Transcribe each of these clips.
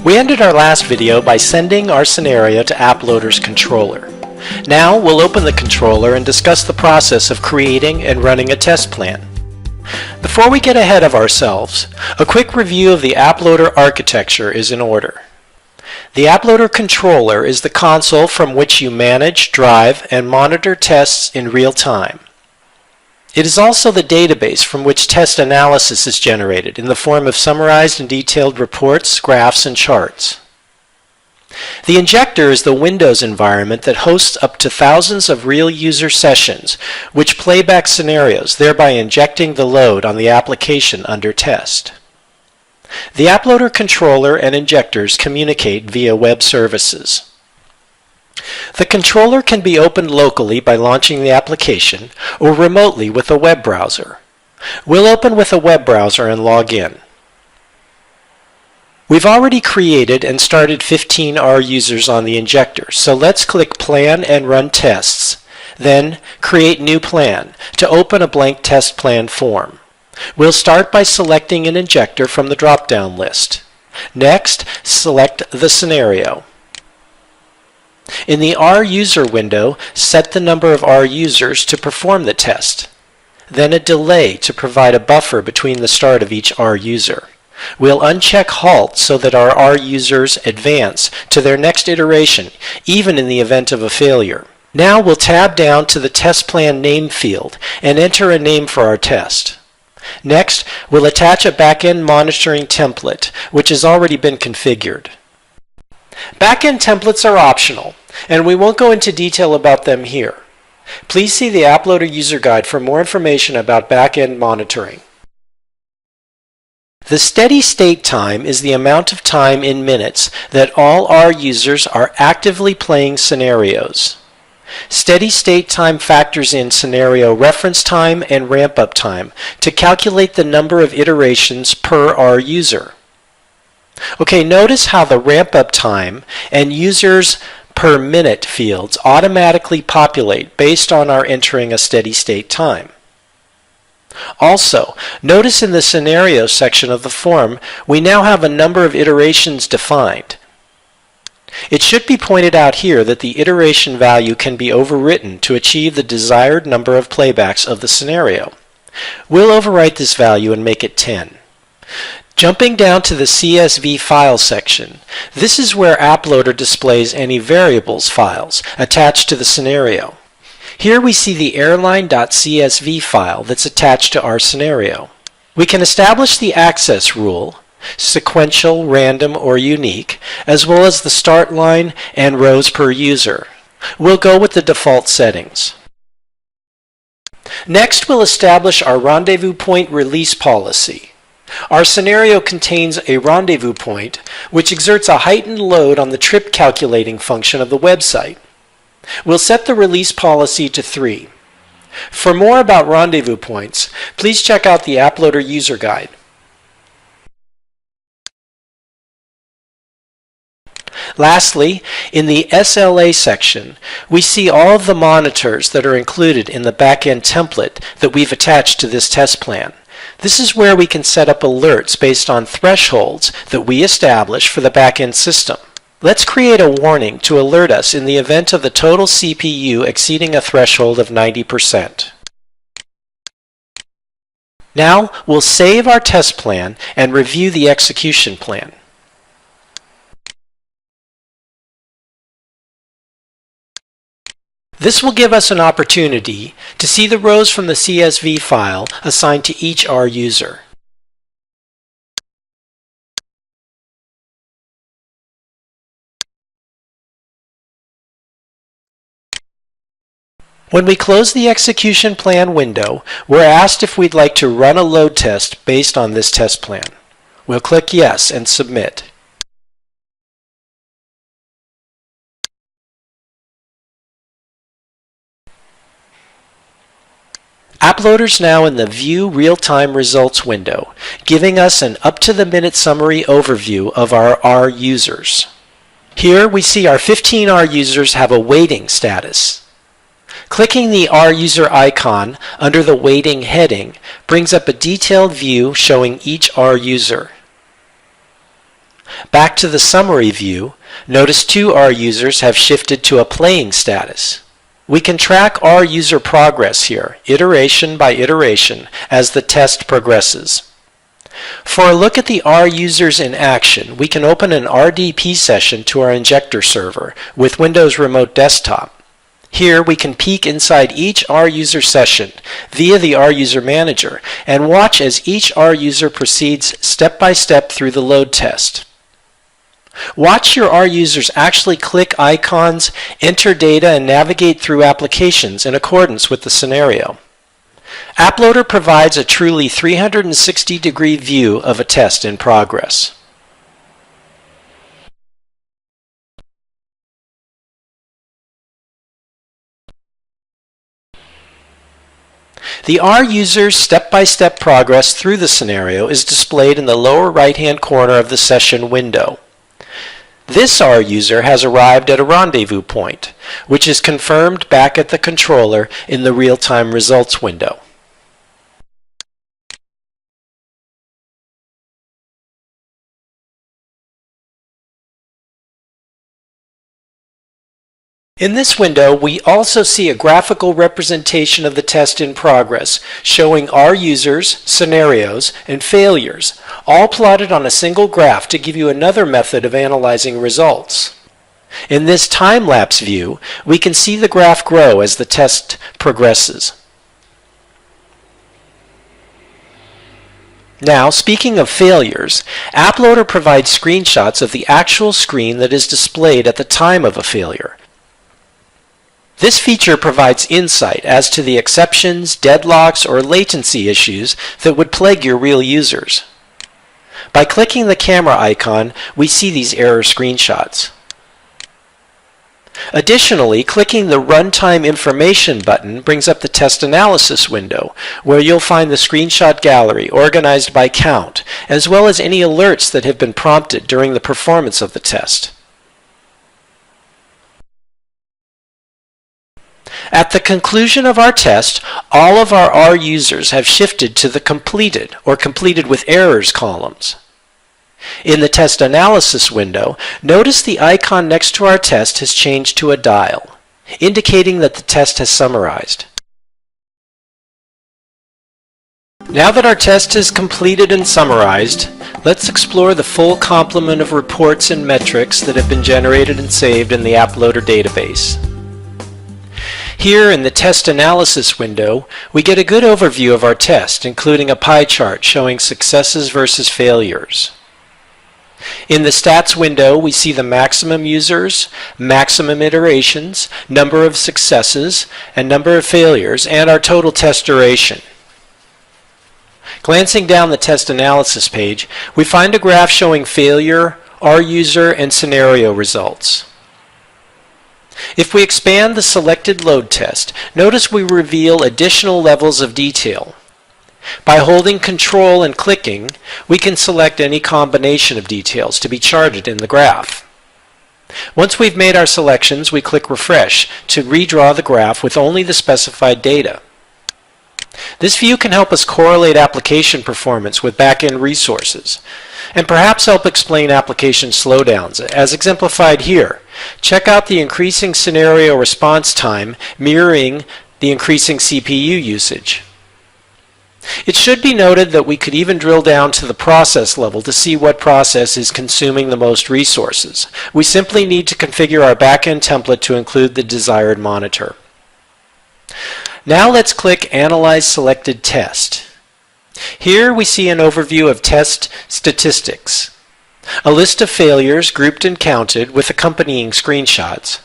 We ended our last video by sending our scenario to AppLoader's controller. Now we'll open the controller and discuss the process of creating and running a test plan. Before we get ahead of ourselves, a quick review of the AppLoader architecture is in order. The AppLoader controller is the console from which you manage, drive, and monitor tests in real time. It is also the database from which test analysis is generated in the form of summarized and detailed reports, graphs, and charts. The injector is the Windows environment that hosts up to thousands of real user sessions which play back scenarios, thereby injecting the load on the application under test. The AppLoader controller and injectors communicate via web services. The controller can be opened locally by launching the application or remotely with a web browser. We'll open with a web browser and log in. We've already created and started 15 R users on the injector, so let's click Plan and Run Tests, then Create New Plan to open a blank test plan form. We'll start by selecting an injector from the drop-down list. Next, select the scenario. In the R user window, set the number of R users to perform the test, then a delay to provide a buffer between the start of each R user. We'll uncheck Halt so that our R users advance to their next iteration, even in the event of a failure. Now we'll tab down to the Test Plan Name field and enter a name for our test. Next, we'll attach a Backend monitoring template, which has already been configured. Backend templates are optional, and we won't go into detail about them here. Please see the AppLoader user guide for more information about backend monitoring. The steady state time is the amount of time in minutes that all R users are actively playing scenarios. Steady state time factors in scenario reference time and ramp-up time to calculate the number of iterations per R user. Okay, notice how the ramp-up time and users per minute fields automatically populate based on our entering a steady state time. Also, notice in the scenario section of the form, we now have a number of iterations defined. It should be pointed out here that the iteration value can be overwritten to achieve the desired number of playbacks of the scenario. We'll overwrite this value and make it 10. Jumping down to the CSV file section, this is where AppLoader displays any variables files attached to the scenario. Here we see the airline.csv file that's attached to our scenario. We can establish the access rule, sequential, random, or unique, as well as the start line and rows per user. We'll go with the default settings. Next, we'll establish our rendezvous point release policy. Our scenario contains a rendezvous point which exerts a heightened load on the trip calculating function of the website. We'll set the release policy to 3. For more about rendezvous points, please check out the AppLoader user guide. Lastly, in the SLA section, we see all of the monitors that are included in the backend template that we've attached to this test plan. This is where we can set up alerts based on thresholds that we establish for the backend system. Let's create a warning to alert us in the event of the total CPU exceeding a threshold of 90%. Now we'll save our test plan and review the execution plan. This will give us an opportunity to see the rows from the CSV file assigned to each R user. When we close the execution plan window, we're asked if we'd like to run a load test based on this test plan. We'll click Yes and Submit. AppLoader's now in the View RealTime Results window, giving us an up-to-the-minute summary overview of our R users. Here we see our 15 R users have a waiting status. Clicking the R user icon under the waiting heading brings up a detailed view showing each R user. Back to the summary view, notice 2 R users have shifted to a playing status. We can track R user progress here, iteration by iteration, as the test progresses. For a look at the R users in action, we can open an RDP session to our injector server with Windows Remote Desktop. Here we can peek inside each R user session via the R user manager and watch as each R user proceeds step by step through the load test. Watch your R users actually click icons, enter data, and navigate through applications in accordance with the scenario. AppLoader provides a truly 360-degree view of a test in progress. The R user's step-by-step progress through the scenario is displayed in the lower right-hand corner of the session window. This R user has arrived at a rendezvous point, which is confirmed back at the controller in the RealTime Results window. In this window, we also see a graphical representation of the test in progress, showing R users, scenarios, and failures, all plotted on a single graph to give you another method of analyzing results. In this time-lapse view, we can see the graph grow as the test progresses. Now, speaking of failures, AppLoader provides screenshots of the actual screen that is displayed at the time of a failure. This feature provides insight as to the exceptions, deadlocks, or latency issues that would plague your real users. By clicking the camera icon, we see these error screenshots. Additionally, clicking the Runtime Information button brings up the Test Analysis window, where you'll find the screenshot gallery organized by count, as well as any alerts that have been prompted during the performance of the test. At the conclusion of our test, all of our R users have shifted to the completed or completed with errors columns. In the Test Analysis window, notice the icon next to our test has changed to a dial, indicating that the test has summarized. Now that our test is completed and summarized, let's explore the full complement of reports and metrics that have been generated and saved in the AppLoader database. Here in the Test Analysis window, we get a good overview of our test, including a pie chart showing successes versus failures. In the Stats window, we see the maximum users, maximum iterations, number of successes, and number of failures, and our total test duration. Glancing down the Test Analysis page, we find a graph showing failure, R user, and scenario results. If we expand the selected load test, notice we reveal additional levels of detail. By holding Control and clicking, we can select any combination of details to be charted in the graph. Once we've made our selections, we click Refresh to redraw the graph with only the specified data. This view can help us correlate application performance with back-end resources, and perhaps help explain application slowdowns, as exemplified here. Check out the increasing scenario response time mirroring the increasing CPU usage. It should be noted that we could even drill down to the process level to see what process is consuming the most resources. We simply need to configure our backend template to include the desired monitor. Now let's click Analyze Selected Test. Here we see an overview of test statistics, a list of failures grouped and counted with accompanying screenshots,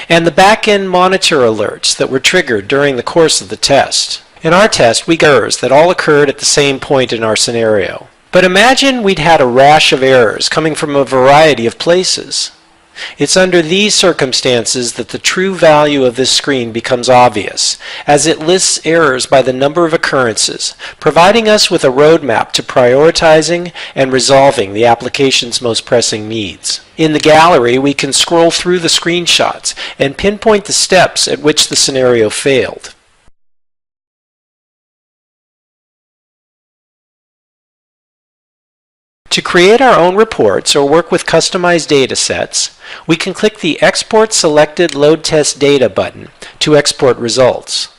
and the backend monitor alerts that were triggered during the course of the test. In our test, we got errors that all occurred at the same point in our scenario. But imagine we'd had a rash of errors coming from a variety of places. It's under these circumstances that the true value of this screen becomes obvious, as it lists errors by the number of occurrences, providing us with a roadmap to prioritizing and resolving the application's most pressing needs. In the gallery, we can scroll through the screenshots and pinpoint the steps at which the scenario failed. To create our own reports or work with customized data sets, we can click the Export Selected Load Test Data button to export results.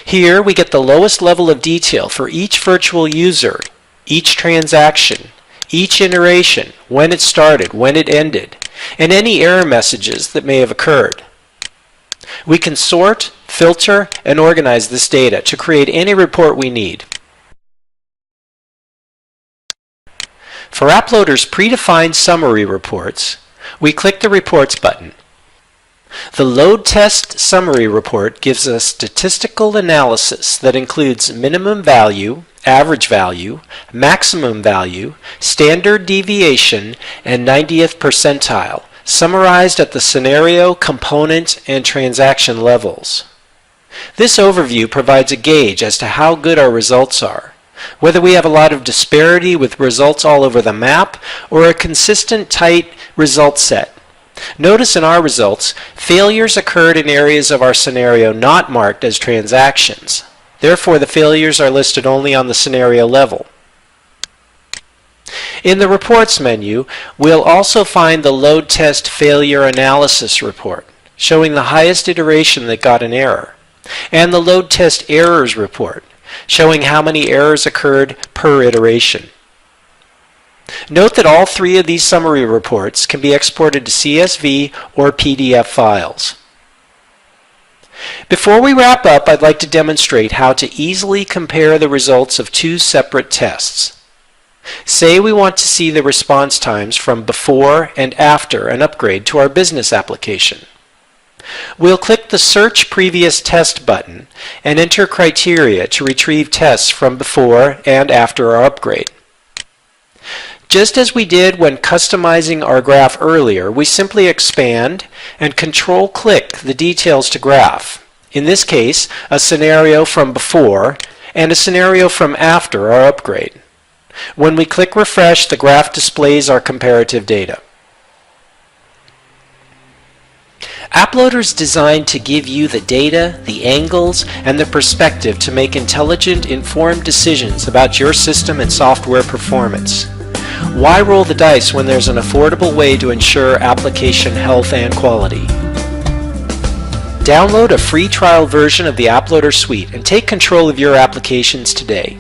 Here we get the lowest level of detail for each virtual user, each transaction, each iteration, when it started, when it ended, and any error messages that may have occurred. We can sort, filter, and organize this data to create any report we need. For Apploader's predefined summary reports, we click the Reports button. The Load Test Summary Report gives us statistical analysis that includes minimum value, average value, maximum value, standard deviation, and 90th percentile, summarized at the scenario, component, and transaction levels. This overview provides a gauge as to how good our results are, whether we have a lot of disparity with results all over the map or a consistent tight result set. Notice in our results, failures occurred in areas of our scenario not marked as transactions. Therefore, the failures are listed only on the scenario level. In the Reports menu, we'll also find the Load Test Failure Analysis Report, showing the highest iteration that got an error, and the Load Test Errors Report, showing how many errors occurred per iteration. Note that all three of these summary reports can be exported to CSV or PDF files. Before we wrap up, I'd like to demonstrate how to easily compare the results of two separate tests. Say we want to see the response times from before and after an upgrade to our business application. We'll click the Search Previous Test button and enter criteria to retrieve tests from before and after our upgrade. Just as we did when customizing our graph earlier, we simply expand and Control-click the details to graph. In this case, a scenario from before and a scenario from after our upgrade. When we click Refresh, the graph displays our comparative data. Apploader is designed to give you the data, the angles, and the perspective to make intelligent, informed decisions about your system and software performance. Why roll the dice when there's an affordable way to ensure application health and quality? Download a free trial version of the Apploader suite and take control of your applications today.